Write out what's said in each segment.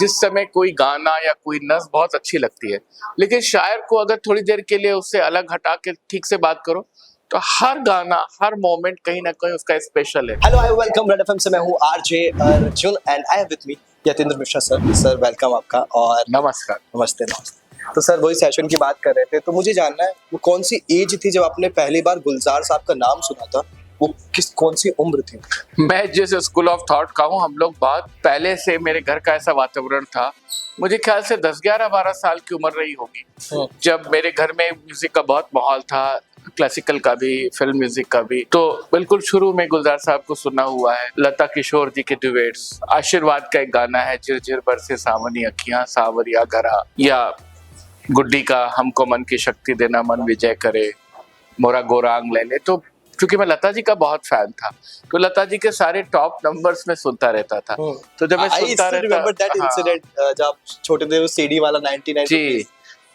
जिस समय कोई गाना या कोई नज़्म बहुत अच्छी लगती है, लेकिन शायर को अगर थोड़ी देर के लिए उससे अलग हटा के ठीक से बात करो तो हर गाना, हर मोमेंट कहीं ना कहीं उसका स्पेशल है। Hello, I welcome red FM से। मैं हूँ RJ Arjun and I have with me Yatendra Mishra sir. Sir welcome आपका। और नमस्कार। नमस्ते नमस्ते। तो सर वही सेशन की बात कर रहे थे, तो मुझे जानना है वो कौन सी एज थी जब आपने पहली बार गुलजार साहब का नाम सुना था? वो कौन सी उम्र थी? मैं जिस स्कूल ऑफ थॉट का हूँ, हम लोग बहुत पहले से, मेरे घर का ऐसा वातावरण था, मुझे ख्याल से 10, 11, 12 साल की उम्र रही होगी जब मेरे घर में म्यूजिक का बहुत माहौल था, क्लासिकल का भी, फिल्म म्यूजिक का भी। तो बिल्कुल शुरू में गुलजार साहब को सुना हुआ है, लता किशोर जी के ड्यूएट्स, आशीर्वाद का एक गाना है, झिरझिर बरसे सावनी अखियां सावरिया घरा, या गुड्डी का हमको मन की शक्ति देना मन विजय करे, मोरा गोरांग ले ले। तो क्योंकि मैं लता जी का बहुत फैन था, तो लता जी के सारे टॉप नंबर्स में सुनता रहता था। तो जब मैं सुनता रहता, जब आप छोटे थे वो सीडी वाला 99 जी,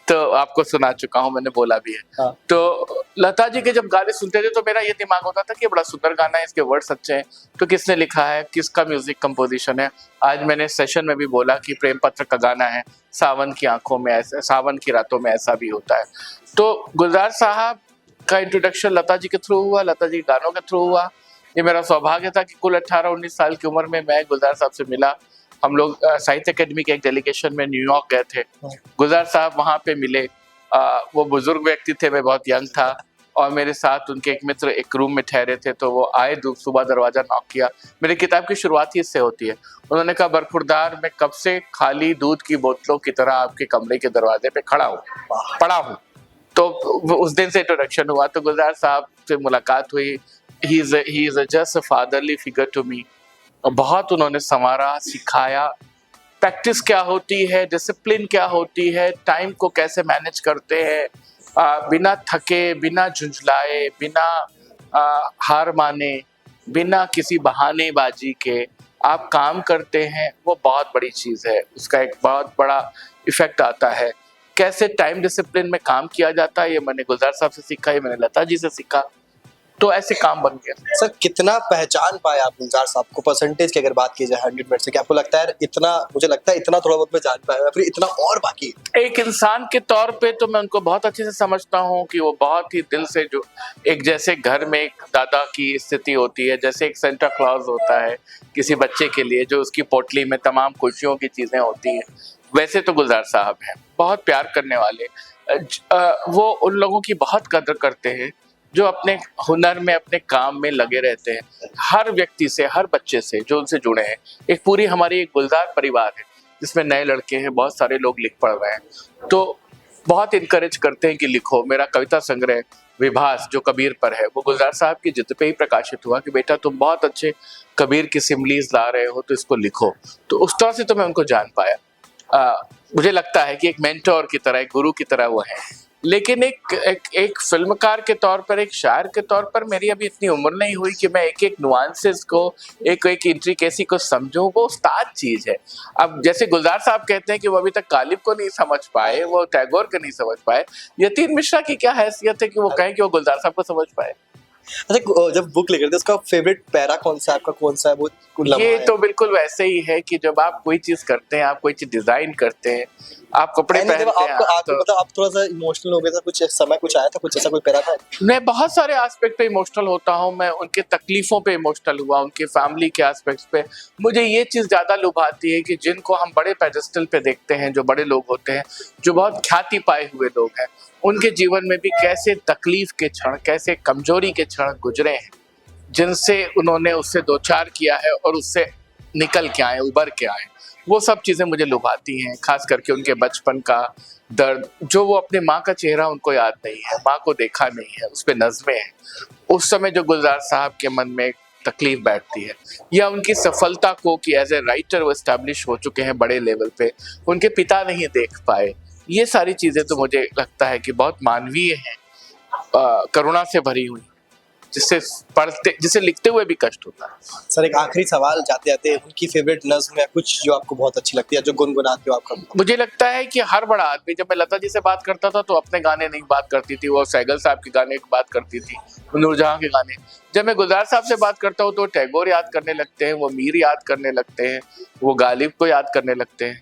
तो आपको सुना चुका हूँ, मैंने बोला भी है। हाँ। तो लता जी के जब गाने सुनते थे तो मेरा ये दिमाग होता था कि बड़ा सुंदर गाना है, इसके वर्ड्स अच्छे हैं, तो किसने लिखा है, किसका म्यूजिक कंपोजिशन है। आज मैंने सेशन में भी बोला कि प्रेम पत्र का गाना है, सावन की आंखों में ऐसा, सावन की रातों में ऐसा भी होता है। तो गुलजार साहब का इंट्रोडक्शन लता जी के थ्रू हुआ, लता जी के गानों के थ्रू हुआ। ये मेरा सौभाग्य था कि कुल 18-19 साल की उम्र में मैं गुलजार साहब से मिला। हम लोग साहित्य अकेडमी के एक डेलीगेशन में न्यूयॉर्क गए थे, गुलजार साहब वहाँ पे मिले। वो बुजुर्ग व्यक्ति थे, मैं बहुत यंग था, और मेरे साथ उनके एक मित्र एक रूम में ठहरे थे। तो वो आए, सुबह दरवाजा नॉक किया। मेरी किताब की शुरुआत ही इससे होती है। उन्होंने कहा, बरखुरदार, मैं कब से खाली दूध की बोतलों की तरह आपके कमरे के दरवाजे पे खड़ा हूँ, पड़ा हूँ। तो उस दिन से इंट्रोडक्शन हुआ। तो गुलजार साहब से मुलाकात हुई। He is just a fatherly figure to me. बहुत उन्होंने संवारा, सिखाया, प्रैक्टिस क्या होती है, डिसिप्लिन क्या होती है, टाइम को कैसे मैनेज करते हैं, बिना थके, बिना झुंझलाए, बिना हार माने, बिना किसी बहानेबाजी के आप काम करते हैं, वो बहुत बड़ी चीज़ है। उसका एक बहुत बड़ा इफेक्ट आता है। कैसे टाइम डिसिप्लिन में काम किया जाता है, ये मैंने गुलजार साहब से सीखा, ये मैंने लता जी से सीखा। तो ऐसे काम बन गया। सर कितना पहचान पाए आप गुलजार साहब को? परसेंटेज की अगर बात की जाए 100 में से, क्या आपको लगता है इतना? मुझे लगता है इतना थोड़ा बहुत मैं जान पाया, फिर इतना और बाकी है। एक इंसान के तौर पे तो मैं उनको बहुत अच्छे से समझता हूँ कि वो बहुत ही दिल से, जो एक जैसे घर में एक दादा की स्थिति होती है, जैसे एक सेंटा क्लॉज होता है किसी बच्चे के लिए, जो उसकी पोटली में तमाम खुशियों की चीजें होती हैं, वैसे तो गुलजार साहब हैं, बहुत प्यार करने वाले। वो उन लोगों की बहुत कदर करते हैं जो अपने हुनर में, अपने काम में लगे रहते हैं। हर व्यक्ति से, हर बच्चे से जो उनसे जुड़े हैं, एक पूरी हमारी एक गुलजार परिवार है जिसमें नए लड़के हैं, बहुत सारे लोग लिख पढ़ रहे हैं, तो बहुत इनकरेज करते हैं कि लिखो। मेरा कविता संग्रह विभास जो कबीर पर है, वो गुलजार साहब की जिद पे ही प्रकाशित हुआ कि बेटा तुम बहुत अच्छे कबीर की सिमलीज ला रहे हो, तो इसको लिखो। तो उस तरह से तो मैं उनको जान पाया। मुझे लगता है कि एक मेंटोर की तरह, एक गुरु की तरह वो है। लेकिन एक फिल्मकार के तौर पर, एक शायर के तौर पर मेरी अभी इतनी उम्र नहीं हुई कि मैं एक नुआंसेस को, एक इंट्रिकेसी को समझूं। वो उस्ताद चीज है। अब जैसे गुलजार साहब कहते हैं कि वो अभी तक गालिब को नहीं समझ पाए, वो टैगोर को नहीं समझ पाए, यतीन मिश्रा की क्या हैसियत है कि वो कहें कि वो गुलजार साहब को समझ पाए। अच्छा, जब बुक लिख रहे थे उसका फेवरेट पैरा कौन सा आपका, कौन सा है वो? ये तो बिल्कुल वैसे ही है कि जब आप कोई चीज करते हैं, आप कोई चीज डिजाइन करते हैं, आप कपड़े पहनते हैं, तो मतलब आप थोड़ा सा इमोशनल हो गए था, कुछ समय कुछ आया था, कुछ ऐसा कोई पैरा था? मैं बहुत सारे एस्पेक्ट पे इमोशनल होता हूँ। मैं उनके तकलीफों पे इमोशनल हुआ, उनके फैमिली के एस्पेक्ट्स पे। मुझे ये चीज़ ज़्यादा लुभाती है कि जिनको हम बड़े पेडेस्टल पे देखते हैं, जो बड़े लोग होते हैं, जो बहुत ख्याति पाए हुए लोग हैं, उनके जीवन में भी कैसे तकलीफ के क्षण, कैसे कमजोरी के क्षण गुजरे हैं, जिनसे उन्होंने उससे दो चार किया है और उससे निकल के आए, उबर के आए। वो सब चीज़ें मुझे लुभाती हैं, खास करके उनके बचपन का दर्द, जो वो अपने माँ का चेहरा उनको याद नहीं है, माँ को देखा नहीं है, उस पर नज़में हैं। उस समय जो गुलजार साहब के मन में तकलीफ बैठती है, या उनकी सफलता को कि एज ए राइटर वो एस्टैब्लिश हो चुके हैं बड़े लेवल पे, उनके पिता नहीं देख पाए, ये सारी चीज़ें तो मुझे लगता है कि बहुत मानवीय हैं, करुणा से भरी हुई। जिसे लिखते हुए भी कष्ट होता है। सर एक आखिरी सवाल जाते जाते, उनकी फेवरेट नज्म या कुछ जो आपको बहुत अच्छी लगती है, जो गुनगुनाते हो आप कभी? मुझे लगता है कि हर बड़ा आदमी, जब मैं लता जी से बात करता था तो अपने गाने नहीं बात करती थी, वो सैगल साहब के गाने की बात करती थी, नूरजहां के गाने। जब मैं गुलजार साहब से बात करता हूँ तो टैगोर याद करने लगते हैं, वो मीर याद करने लगते हैं, वो गालिब को याद करने लगते हैं।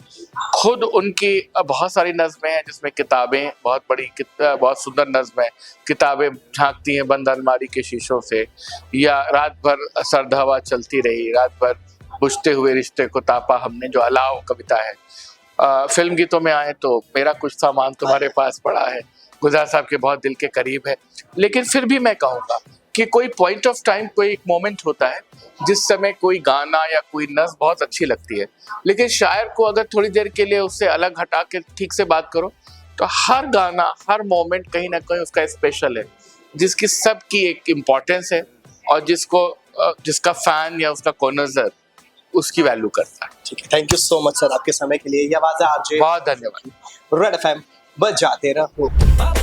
खुद उनकी बहुत सारी नज़्में हैं जिसमें किताबें बहुत सुंदर नज़्म है, किताबें झांकती हैं बंद अलमारी के शीशों से, या रात भर सर्द हवा चलती रही, रात भर बुझते हुए रिश्ते को तापा हमने, जो अलाव कविता है। फिल्म गीतों में आए तो मेरा कुछ सामान तुम्हारे पास पड़ा है, गुलजार साहब के बहुत दिल के करीब है। लेकिन फिर भी मैं कहूँगा कि कोई पॉइंट ऑफ टाइम, कोई एक मोमेंट होता है जिस समय कोई गाना या कोई नज़्म बहुत अच्छी लगती है, लेकिन शायर को अगर थोड़ी देर के लिए उससे अलग हटा के ठीक से बात करो तो हर गाना, हर मोमेंट कहीं ना कहीं उसका स्पेशल है, जिसकी सबकी एक इम्पोर्टेंस है, और जिसका फैन या उसका कॉन्सर्ट उसकी वैल्यू करता है। ठीक है, thank you so much sir आपके समय के लिए। ये आवाज़ है आरजे। बहुत धन्यवाद। रेड एफएम, बजाते रहो।